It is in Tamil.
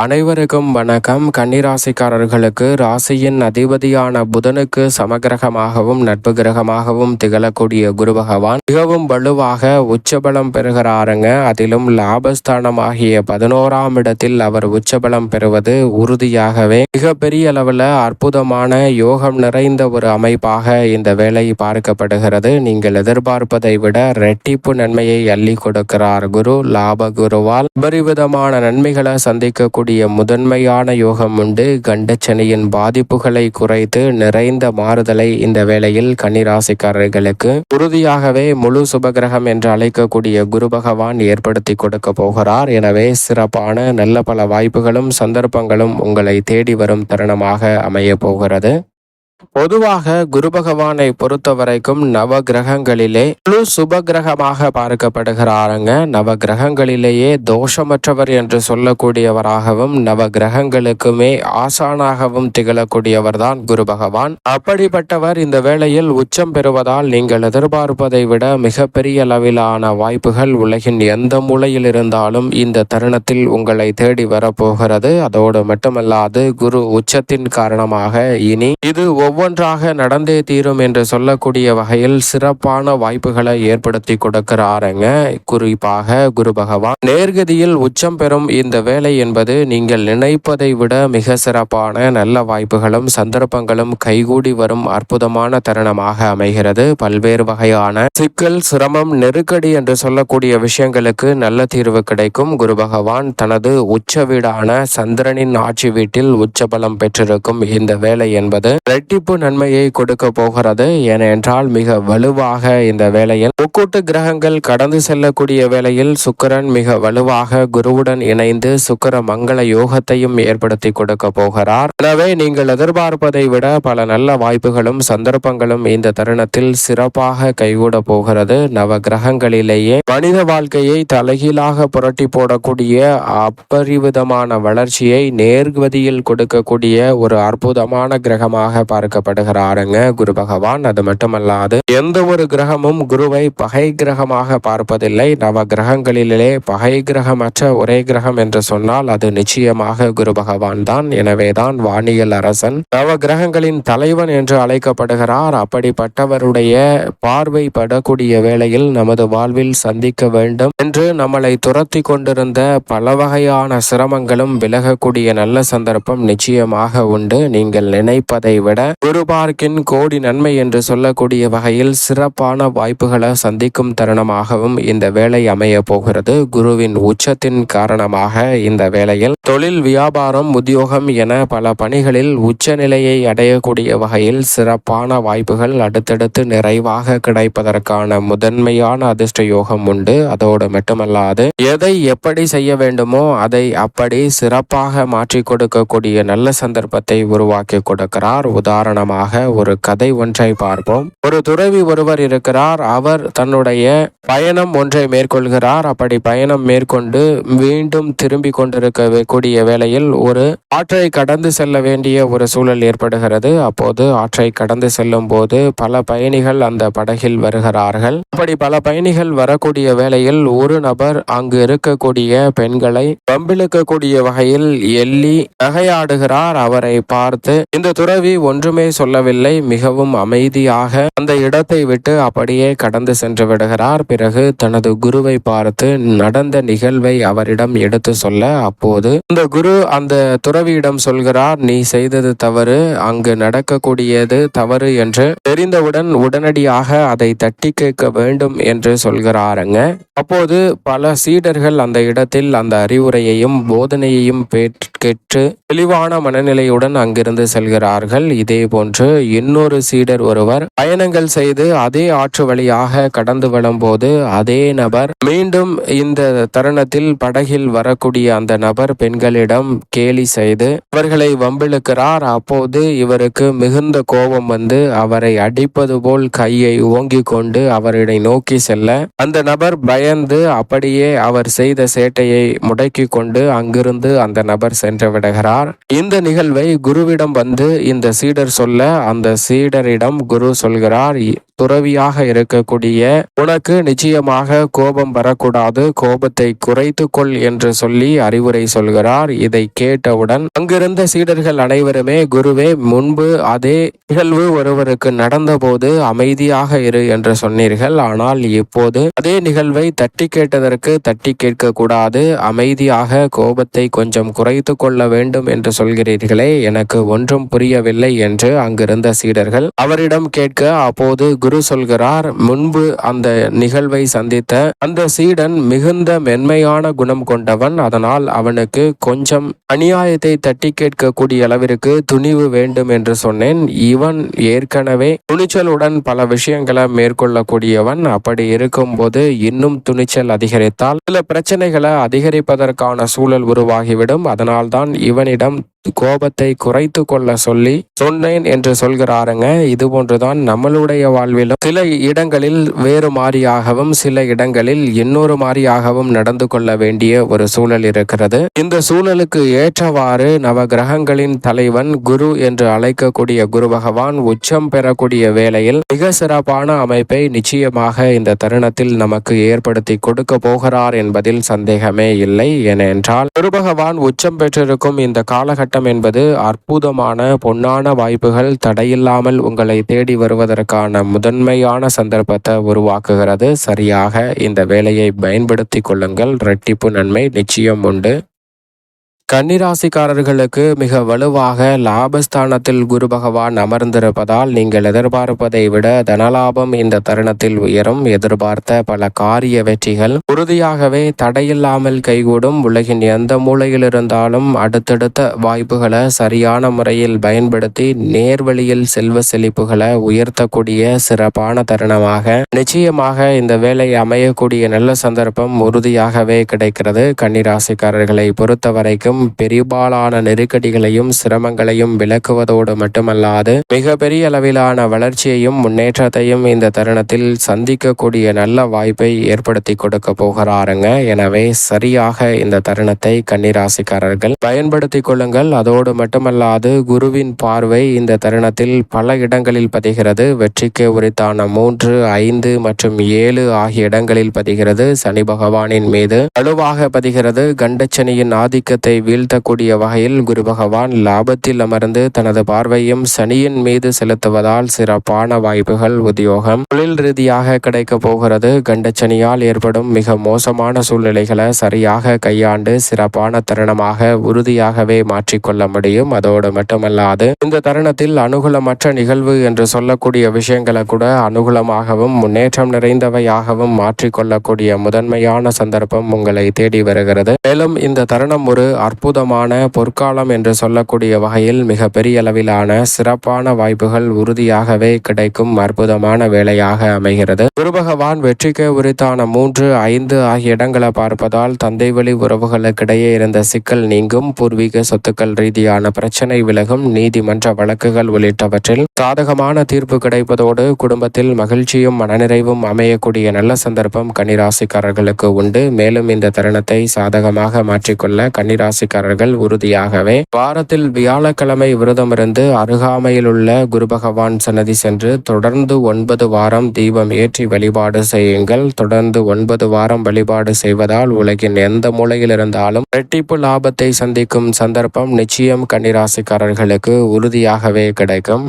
அனைவருக்கும் வணக்கம். கன்னிராசிக்காரர்களுக்கு ராசியின் அதிபதியான புதனுக்கு சமகிரகமாகவும் நட்பு கிரகமாகவும் திகழக்கூடிய குரு பகவான் மிகவும் வலுவாக உச்சபலம் பெறுகிறாருங்க. அதிலும் லாபஸ்தானமாகிய 11ஆம் இடத்தில் அவர் உச்சபலம் பெறுவது உறுதியாகவே மிகப்பெரிய அளவில் அற்புதமான யோகம் நிறைந்த ஒரு அமைப்பாக இந்த வேலை பார்க்கப்படுகிறது. நீங்கள் எதிர்பார்ப்பதை விட ரெட்டிப்பு நன்மையை அள்ளி கொடுக்கிறார் குரு. லாப குருவால் பரிவிதமான நன்மைகளை சந்திக்க முதன்மையான யோகம் உண்டு. கண்டச்சனியின் பாதிப்புகளை குறைத்து நிறைந்த மாறுதலை இந்த வேளையில் கன்னிராசிக்காரர்களுக்கு உறுதியாகவே முழு சுபகிரகம் என்று அழைக்கக்கூடிய குரு பகவான் ஏற்படுத்தி கொடுக்க போகிறார். எனவே சிறப்பான நல்ல பல வாய்ப்புகளும் சந்தர்ப்பங்களும் உங்களை தேடி வரும் தருணமாக அமைய போகிறது. பொதுவாக குரு பகவானை பொறுத்த வரைக்கும் நவ கிரகங்களிலே முழு சுப கிரகமாக பார்க்கப்படுகிறாருங்க. நவ கிரகங்களிலேயே தோஷமற்றவர் என்று சொல்லக்கூடியவராகவும் நவ கிரகங்களுக்குமே ஆசானாகவும் திகழக்கூடியவர் தான் குரு பகவான். அப்படிப்பட்டவர் இந்த வேளையில் உச்சம் பெறுவதால் நீங்கள் எதிர்பார்ப்பதை விட மிகப்பெரிய அளவிலான வாய்ப்புகள் உலகின் எந்த மூலையில் இருந்தாலும் இந்த தருணத்தில் உங்களை தேடி வரப்போகிறது. அதோடு மட்டுமல்லாது குரு உச்சத்தின் காரணமாக இனி இது ஒவ்வொன்றாக நடந்தே தீரும் என்று சொல்லக்கூடிய வகையில் சிறப்பான வாய்ப்புகளை ஏற்படுத்தி கொடுக்கிறாருங்க. குறிப்பாக குரு பகவான் நேர்கதியில் உச்சம் பெறும் இந்த வேலை என்பது நீங்கள் நினைப்பதை விட மிக சிறப்பான நல்ல வாய்ப்புகளும் சந்தர்ப்பங்களும் கைகூடி வரும் அற்புதமான தருணமாக அமைகிறது. பல்வேறு வகையான சிக்கல், சிரமம், நெருக்கடி என்று சொல்லக்கூடிய விஷயங்களுக்கு நல்ல தீர்வு கிடைக்கும். குரு பகவான் தனது உச்ச வீடான சந்திரனின் ஆட்சி வீட்டில் உச்சபலம் பெற்றிருக்கும் இந்த வேலை என்பது ரெட்டிப்பு நன்மையை கொடுக்க போகிறது. ஏனென்றால் மிக வலுவாக இந்த வேளையில் முக்கூட்டு கிரகங்கள் கடந்து செல்லக்கூடிய வேளையில் சுக்கிரன் மிக வலுவாக குருவுடன் இணைந்து சுக்கிர மங்கள யோகத்தையும் ஏற்படுத்தி கொடுக்க போகிறார். எனவே நீங்கள் எதிர்பார்ப்பதை விட பல நல்ல வாய்ப்புகளும் சந்தர்ப்பங்களும் இந்த தருணத்தில் சிறப்பாக கைகூட போகிறது. நவ கிரகங்களிலேயே மனித வாழ்க்கையை தலைகீழாக புரட்டி போடக்கூடிய அப்பரிவிதமான வளர்ச்சியை நேர்கதியில் கொடுக்கக்கூடிய ஒரு அற்புதமான கிரகமாக பார்க்கப்படுகிறாருங்க குரு பகவான். அது மட்டுமல்லாது எந்த ஒரு கிரகமும் குருவை பகை கிரகமாக பார்ப்பதில்லை. நவ கிரகங்களிலே பகை கிரகமற்ற ஒரே கிரகம் என்று சொன்னால் அது நிச்சயமாக குரு பகவான் தான். எனவேதான் வானியல் அரசன் நவ கிரகங்களின் தலைவன் என்று அழைக்கப்படுகிறார். அப்படிப்பட்டவருடைய பார்வை படக்கூடிய வேளையில் நமது வாழ்வில் சந்திக்க வேண்டும் என்று நம்மளை துரத்தி கொண்டிருந்த பல வகையான சிரமங்களும் விலகக்கூடிய நல்ல சந்தர்ப்பம் நிச்சயமாக உண்டு. நீங்கள் நினைப்பதை விட குரு பார்க்கின் கோடி நன்மை என்று சொல்லக்கூடிய வகையில் சிறப்பான வாய்ப்புகளை சந்திக்கும் தருணமாகவும் இந்த வேலை அமைய போகிறது. குருவின் உச்சத்தின் காரணமாக இந்த வேளையில் தொழில், வியாபாரம், உத்தியோகம் என பல பணிகளில் உச்ச நிலையை அடையக்கூடிய வகையில் சிறப்பான வாய்ப்புகள் அடுத்தடுத்து நிறைவாக கிடைப்பதற்கான முதன்மையான அதிர்ஷ்ட யோகம் உண்டு. அதோடு மட்டுமல்லாது எதை எப்படி செய்ய வேண்டுமோ அதை அப்படி சிறப்பாக மாற்றி கொடுக்கக்கூடிய நல்ல சந்தர்ப்பத்தை உருவாக்கி கொடுக்கிறார். உதாரணமாக ஒரு கதை ஒன்றை பார்ப்போம். ஒரு துறவி ஒருவர் இருக்கிறார். அவர் தன்னுடைய பயணம் ஒன்றை மேற்கொள்கிறார். அப்படி பயணம் மேற்கொண்டு மீண்டும் திரும்பி கொண்டிருக்கக்கூடிய வேளையில் ஒரு ஆற்றை கடந்து செல்ல வேண்டிய ஒரு சூழல் ஏற்படுகிறது. அப்போது ஆற்றை கடந்து செல்லும் போது பல பயணிகள் அந்த படகில் வருகிறார்கள். அப்படி பல பயணிகள் வரக்கூடிய வேளையில் ஒரு நபர் அங்கு இருக்கக்கூடிய பெண்களை வம்பிழுக்கக்கூடிய வகையில் எள்ளி நகையாடுகிறார். அவரை பார்த்து இந்த துறவி ஒன்றுமே சொல்லவில்லை. மிகவும் அமைதியாக அந்த இடத்தை விட்டு அப்படியே கடந்து சென்று விடுகிறார். பிறகு தனது குருவை பார்த்து நடந்த நிகழ்வை அவரிடம் எடுத்து சொல்ல, அப்போது இந்த குரு அந்த துறவியிடம் சொல்கிறார், நீ செய்தது தவறு, அங்கு நடக்கக்கூடியது தவறு என்று தெரிந்தவுடன் உடனடியாக அதை தட்டி கேட்க வேண்டும் என்று சொல்கிறாருங்க. அப்போது பல சீடர்கள் அந்த இடத்தில் அந்த அறிவுரையையும் போதனையையும் கேட்டு தெளிவான மனநிலையுடன் அங்கிருந்து செல்கிறார்கள். இதே போன்று இன்னொரு சீடர் ஒருவர் பயணங்கள் செய்து அதே ஆற்று வழியாக கடந்து வரும்போது அதே நபர் மீண்டும் இந்த தருணத்தில் படகில் வரக்கூடிய அந்த நபர் பெண்களிடம் கேலி செய்து அவர்களை வம்பிழுக்கிறார். அப்போது இவருக்கு மிகுந்த கோபம் வந்து அவரை அடிப்பது போல் கையை ஓங்கி கொண்டு அவரை நோக்கி செல்ல அந்த நபர் பயந்து அப்படியே அவர் செய்த சேட்டையை முடக்கி கொண்டு அங்கிருந்து அந்த நபர் சென்று விடுகிறார். இந்த நிகழ்வை குருவிடம் வந்து இந்த சீடர் சொல்ல அந்த சீடரிடம் குரு சொல்கிறார், துறவியாக இருக்கக்கூடிய உனக்கு நிச்சயமாக கோபம் வரக்கூடாது, கோபத்தை குறைத்து கொள் என்று சொல்லி அறிவுரை சொல்கிறார். இதை கேட்டவுடன் அங்கிருந்த சீடர்கள் அனைவருமே, குருவே, முன்பு அதே நிகழ்வு ஒருவருக்கு நடந்தபோது அமைதியாக இரு என்று சொன்னீர்கள், ஆனால் இப்போது அதே நிகழ்வை தட்டி கேட்டதற்கு தட்டி கேட்க கூடாது, அமைதியாக கோபத்தை கொஞ்சம் குறைத்து கொள்ள வேண்டும் என்று சொல்கிறீர்களே, எனக்கு ஒன்றும் புரியவில்லை என்று அங்கிருந்த சீடர்கள் அவரிடம் கேட்க, அப்போது குரு சொல்கிறார், முன்பு அந்த நிகழ்வை சந்தித்த அந்த சீடன் மிகுந்த மென்மையான குணம் கொண்டவன், அதனால் அவனுக்கு கொஞ்சம் அநியாயத்தை தட்டி கேட்கக்கூடிய அளவிற்கு துணிவு வேண்டும் என்று சொன்னேன். இவன் ஏற்கனவே துணிச்சலுடன் பல விஷயங்களை மேற்கொள்ளக்கூடியவன். அப்படி இருக்கும்போது இன்னும் துணிச்சல் அதிகரித்தால் சில பிரச்சனைகளை அதிகரிப்பதற்கான சூழல் உருவாகிவிடும். அதனால்தான் இவனிடம் கோபத்தை குறைத்து கொள்ள சொல்லி சொன்னேன் என்று சொல்கிறாருங்க. இது போன்றுதான் நம்மளுடைய வாழ்விலும் சில இடங்களில் வேறு மாறியாகவும் சில இடங்களில் இன்னொரு மாறியாகவும் நடந்து கொள்ள வேண்டிய ஒரு சூழல் இருக்கிறது. இந்த சூழலுக்கு ஏற்றவாறு நவ கிரகங்களின் தலைவன் குரு என்று அழைக்கக்கூடிய குரு பகவான் உச்சம் பெறக்கூடிய வேளையில் மிக சிறப்பான அமைப்பை நிச்சயமாக இந்த தருணத்தில் நமக்கு ஏற்படுத்தி கொடுக்க போகிறார் என்பதில் சந்தேகமே இல்லை. ஏனென்றால் குரு பகவான் உச்சம் பெற்றிருக்கும் இந்த காலகட்டம் என்பது அற்புதமான பொன்னான வாய்ப்புகள் தடையில்லாமல் உங்களை தேடி வருவதற்கான முதன்மையான சந்தர்ப்பத்தை உருவாக்குகிறது. சரியாக இந்த வேலையை பயன்படுத்தி கொள்ளுங்கள், இரட்டிப்பு நன்மை நிச்சயம் உண்டு. கன்னிராசிக்காரர்களுக்கு மிக வலுவாக லாபஸ்தானத்தில் குரு பகவான் அமர்ந்திருப்பதால் நீங்கள் எதிர்பார்ப்பதை விட தனலாபம் இந்த தருணத்தில் உயரும். எதிர்பார்த்த பல காரிய வெற்றிகள் உறுதியாகவே தடையில்லாமல் கைகூடும். உலகின் எந்த மூலையில் இருந்தாலும் அடுத்தடுத்த வாய்ப்புகளை சரியான முறையில் பயன்படுத்தி நேர்வழியில் செல்வ செழிப்புகளை உயர்த்தக்கூடிய சிறப்பான தருணமாக நிச்சயமாக இந்த வேலை அமையக்கூடிய நல்ல சந்தர்ப்பம் உறுதியாகவே கிடைக்கிறது. கன்னிராசிக்காரர்களை பொறுத்தவரைக்கும் பெரும்பாலான நெருக்கடிகளையும் சிரமங்களையும் விளக்குவதோடு மட்டுமல்லாது மிகப்பெரிய அளவிலான வளர்ச்சியையும் முன்னேற்றத்தையும் இந்த தருணத்தில் சந்திக்கக்கூடிய நல்ல வாய்ப்பை ஏற்படுத்தி கொடுக்க போகிறாருங்க. எனவே சரியாக இந்த தருணத்தை கன்னிராசிக்காரர்கள் பயன்படுத்தி கொள்ளுங்கள். அதோடு மட்டுமல்லாது குருவின் பார்வை இந்த தருணத்தில் பல இடங்களில் பதிகிறது. வெற்றிக்கு உரித்தான 3, 5 மற்றும் 7 ஆகிய இடங்களில் பதிகிறது. சனி பகவானின் மீது வலுவாக பதிகிறது. கண்டச்சனியின் ஆதிக்கத்தை வீழ்த்தக்கூடிய வகையில் குரு பகவான் லாபத்தில் அமர்ந்து தனது பார்வையும் சனியின் மீது செலுத்துவதால் சிறப்பான வாய்ப்புகள் உத்தியோகம் தொழில் ரீதியாக கிடைக்க போகிறது. கண்டச்சனியால் ஏற்படும் மிக மோசமான சூழ்நிலைகளை சரியாக கையாண்டு சிறப்பான தருணமாக உறுதியாகவே மாற்றிக்கொள்ள முடியும். அதோடு மட்டுமல்லாது இந்த தருணத்தில் அனுகூலமற்ற நிகழ்வு என்று சொல்லக்கூடிய விஷயங்களை கூட அனுகூலமாகவும் முன்னேற்றம் நிறைந்தவையாகவும் மாற்றிக்கொள்ளக்கூடிய முதன்மையான சந்தர்ப்பம் உங்களை தேடி வருகிறது. மேலும் இந்த தருணம் ஒரு அற்புதமான பொற்காலம் என்று சொல்லக்கூடிய வகையில் மிக பெரிய அளவிலான சிறப்பான வாய்ப்புகள் உறுதியாகவே கிடைக்கும் அற்புதமான வேலையாக அமைகிறது. குரு பகவான் வெற்றிக்கு உரித்தான 3, 5 ஆகிய இடங்களை பார்ப்பதால் தந்தை வழி உறவுகளுக்கிடையே இருந்த சிக்கல் நீங்கும். பூர்வீக சொத்துக்கள் ரீதியான பிரச்சனை விலகும். நீதிமன்ற வழக்குகள் உள்ளிட்டவற்றில் சாதகமான தீர்ப்பு கிடைப்பதோடு குடும்பத்தில் மகிழ்ச்சியும் மனநிறைவும் அமையக்கூடிய நல்ல சந்தர்ப்பம் கன்னிராசிக்காரர்களுக்கு உண்டு. மேலும் இந்த தருணத்தை சாதகமாக மாற்றிக்கொள்ள கன்னிராசிக்காரர்கள் உறுதியாகவே வாரத்தில் வியாழக்கிழமை விரதமிருந்து அருகாமையில் உள்ள குரு பகவான் சன்னதி சென்று தொடர்ந்து 9 வாரம் தீபம் ஏற்றி வழிபாடு செய்யுங்கள். தொடர்ந்து 9 வாரம் வழிபாடு செய்வதால் உலகின் எந்த மூலையில் இருந்தாலும் இரட்டிப்பு லாபத்தை சந்திக்கும் சந்தர்ப்பம் நிச்சயம் கன்னிராசிக்காரர்களுக்கு உறுதியாகவே கிடைக்கும்.